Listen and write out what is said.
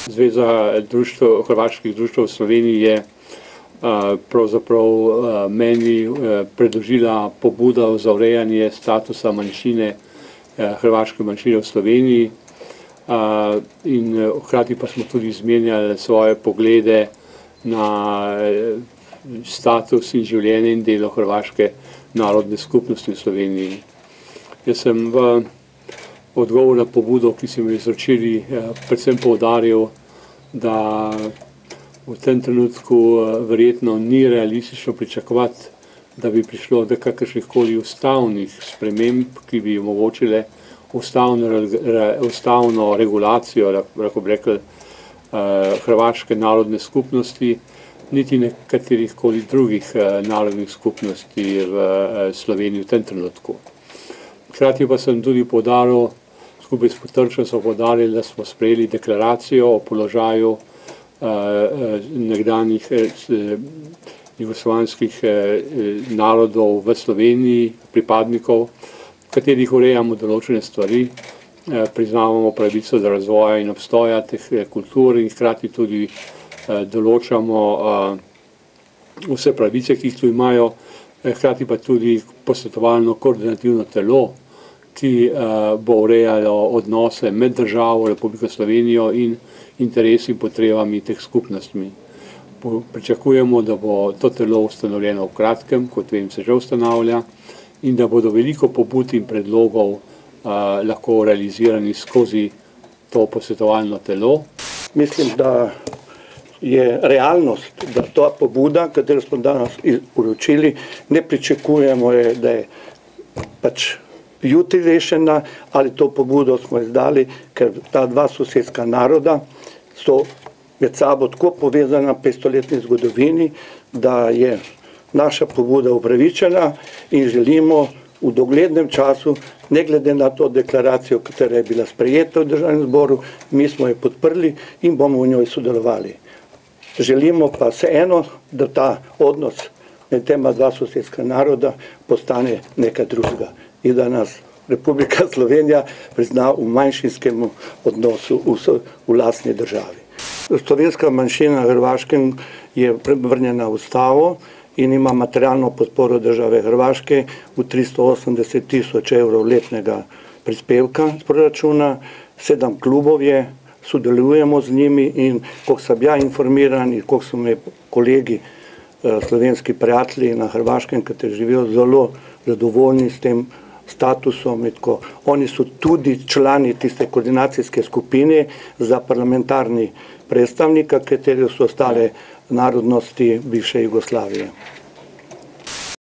Zveza hrvaških društev v Sloveniji je pravzaprav meni predložila pobudo za urejanje statusa manjšine, hrvaške manjšine v Sloveniji, in hkrati pa smo tudi izmenjali svoje poglede na status in življenje in delo hrvaške narodne skupnosti v Sloveniji. Jaz sem v odgovor na pobudo, ki so mi izročili, predvsem poudaril, da v tem trenutku verjetno ni realistično pričakovati, da bi prišlo do kakršnihkoli ustavnih sprememb, ki bi omogočile ustavno regulacijo, lahko bi rekli, hrvaške narodne skupnosti, niti nekaterihkoli drugih narodnih skupnosti v Sloveniji v tem trenutku. Hkrati pa sem tudi poudaril, skupaj s Potrčem so poudarili, da smo sprejeli deklaracijo o položaju nekdanjih jugoslovanskih narodov v Sloveniji, pripadnikov, v katerih urejamo določene stvari, priznavamo pravico do razvoja in obstoja teh kultur in hkrati tudi določamo vse pravice, ki jih tu imajo, hkrati pa tudi posvetovalno koordinativno telo, ki bo urejalo odnose med državo Republiko Slovenijo in interesi in potrebami teh skupnostmi. Pričakujemo, da bo to telo ustanovljeno v kratkem, kot vem, se že ustanavlja, in da bodo veliko pobud in predlogov lahko realizirani skozi to posvetovalno telo. Mislim, da je realnost, da ta pobuda, katero smo danes poročili, ne pričakujemo, da je pač jutri rešena, ali to pobudo smo izdali, ker ta dva sosedska naroda so med sabo tako povezana v 500-letni zgodovini, da je naša pobuda upravičena in želimo v doglednem času, ne glede na to deklaracijo, katera je bila sprejeta v Državnem zboru, mi smo jo podprli in bomo v njoj sodelovali. Želimo pa vseeno, da ta odnos med tema dva sosedska naroda postane nekaj drugega in da nas Republika Slovenija prizna v manjšinskem odnosu v lastni državi. Slovenska manjšina na Hrvaškem je vrnjena v ustavo in ima materialno podporo države Hrvaške v 380 000 evrov letnega prispevka z proračuna, 7 klubov je, sodelujemo z njimi in koliko sem ja informiran in koliko so me kolegi, slovenski prijatelji na Hrvaškem, kateri živijo, zelo zadovoljni s tem statusom. Oni so tudi člani tiste koordinacijske skupine za parlamentarni predstavnika, kateri so ostale narodnosti bivše Jugoslavije.